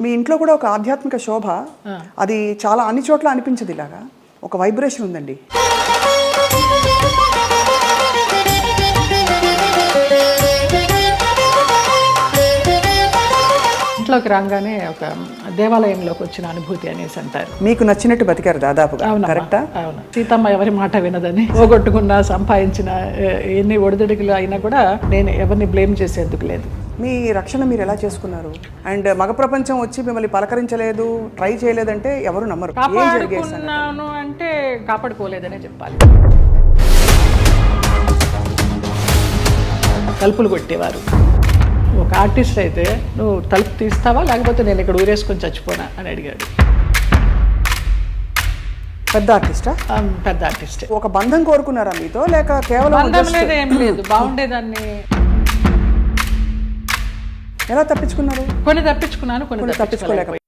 మీ ఇంట్లో కూడా ఒక ఆధ్యాత్మిక శోభ, అది చాలా అన్ని చోట్ల అనిపించదు. ఇలాగా ఒక వైబ్రేషన్ ఉందండి. ఇంట్లోకి రాగానే ఒక దేవాలయంలోకి వచ్చిన అనుభూతి అనేసి అంటారు. మీకు నచ్చినట్టు బతికారు దాదాపుగా. కరెక్టా? అవును. సీతమ్మ ఎవరి మాట వినదని, పోగొట్టుకున్నా సంపాదించిన ఎన్ని ఒడిదుడుకులు అయినా కూడా నేను ఎవరిని బ్లేమ్ చేసేందుకు లేదు. మీ రక్షణ మీరు ఎలా చేసుకున్నారు? అండ్ మగ ప్రపంచం వచ్చి మిమ్మల్ని పలకరించలేదు, ట్రై చేయలేదంటే ఎవరు నమ్మరు. కాపాడుకున్నాను అంటే కాపాడుకోలేదనే చెప్పాలి. తలుపులు కొట్టేవారు. ఒక ఆర్టిస్ట్ అయితే నువ్వు తలుపు తీస్తావా లేకపోతే నేను ఇక్కడ ఊరేసుకొని చచ్చిపోనా అని అడిగాడు. పెద్ద ఆర్టిస్టా? పెద్ద ఆర్టిస్ట్. ఒక బంధం కోరుకున్నారా మీతో, లేక కేవలం బంధం లేదు, ఏం లేదు, బాగుండేదాన్ని. ఎలా తప్పించుకున్నారు? కొన్ని తప్పించుకున్నాను, కొన్ని తప్పించుకోలేకపోయాను.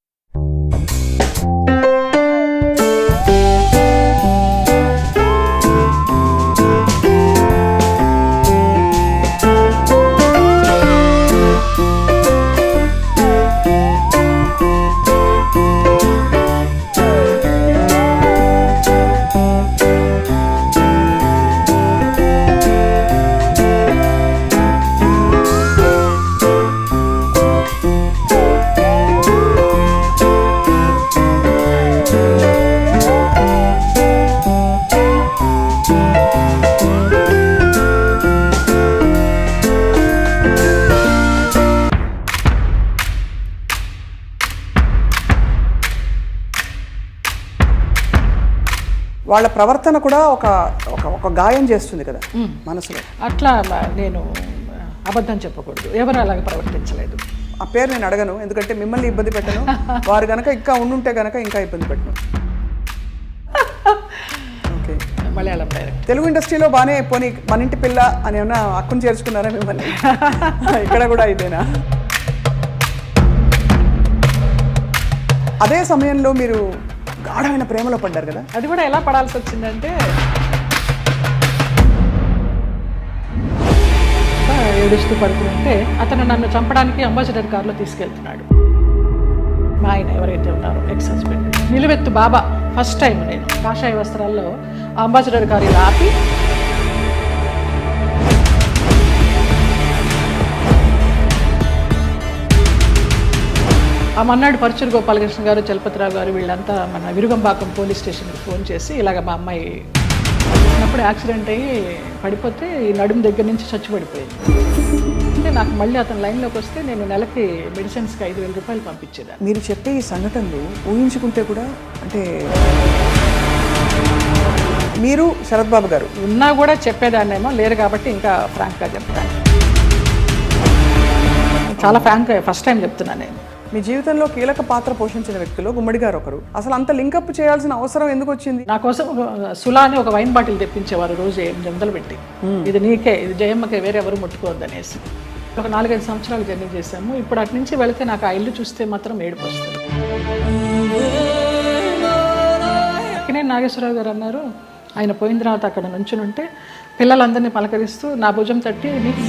వాళ్ళ ప్రవర్తన కూడా ఒక ఒక గాయం చేస్తుంది కదా మనసులో. అట్లా నేను అబద్ధం చెప్పకూడదు, ఎవరు అలాగే ప్రవర్తించలేదు. ఆ పేరు నేను అడగను, ఎందుకంటే మిమ్మల్ని ఇబ్బంది పెట్టను. వారు కనుక ఇంకా ఉండుంటే కనుక ఇంకా ఇబ్బంది పెట్టను. ఓకే. మలయాళం డైరెక్ట్. తెలుగు ఇండస్ట్రీలో బాగానే పోనీ మన ఇంటి పిల్ల అని ఏమన్నా అక్కును చేర్చుకున్నారా మిమ్మల్ని? ఇక్కడ కూడా ఇదేనా? అదే సమయంలో మీరు గాఢమైన ప్రేమలో పడ్డారు కదా. అది కూడా ఎలా పడాల్సి వచ్చిందంటే, ఏడుస్తూ పడుతుంటే అతను నన్ను చంపడానికి అంబాసిడర్ కారులో తీసుకెళ్తున్నాడు. మా ఆయన ఎవరైతే ఉన్నారో ఎక్స్ హస్బెండ్, నిలువెత్తు బాబా. ఫస్ట్ టైం నేను కాషాయ వస్త్రాల్లో అంబాసిడర్ కారు ఇలా ఆపి ఆ మన్నాడు పరుచూరు గోపాలకృష్ణ గారు, చలపతిరావు గారు వీళ్ళంతా మన విరుగంపాకం పోలీస్ స్టేషన్కి ఫోన్ చేసి ఇలాగ మా అమ్మాయి అప్పుడు యాక్సిడెంట్ అయ్యి పడిపోతే ఈ నడుము దగ్గర నుంచి చచ్చిపడిపోయింది అంటే, నాకు మళ్ళీ అతను లైన్లోకి వస్తే నేను నెలకి మెడిసిన్స్కి 5,000 రూపాయలు పంపించేదాన్ని. మీరు చెప్పే ఈ సంఘటనలు ఊహించుకుంటే కూడా, అంటే మీరు శరత్ బాబు గారు ఉన్నా కూడా చెప్పేదాన్నేమో, లేరు కాబట్టి ఇంకా ఫ్రాంక్గా చెప్తాను. చాలా ఫ్రాంక్గా ఫస్ట్ టైం చెప్తున్నాను నేను. మీ జీవితంలో కీలక పాత్ర పోషించిన వ్యక్తులు గుమ్మడి గారు ఒకరు. అసలు అంత లింకప్ చేయాల్సిన అవసరం ఎందుకు వచ్చింది? నా కోసం సులా అని ఒక వైన్ బాటిల్ తెప్పించేవారు రోజు 800 పెట్టి. ఇది నీకే, ఇది జయమ్మకే, వేరే ఎవరు ముట్టుకోవద్దు అనేసి. ఒక 4-5 సంవత్సరాలు జర్నీ చేశాము. ఇప్పుడు అటు నుంచి వెళితే నాకు ఆ ఇల్లు చూస్తే మాత్రం ఏడుపు వస్తుంది. అక్కినేని నాగేశ్వరరావు గారు అన్నారు, ఆయన పోయిన తర్వాత అక్కడ నుంచుని ఉంటే పిల్లలందరినీ పలకరిస్తూ నా భుజం తట్టి, నీకు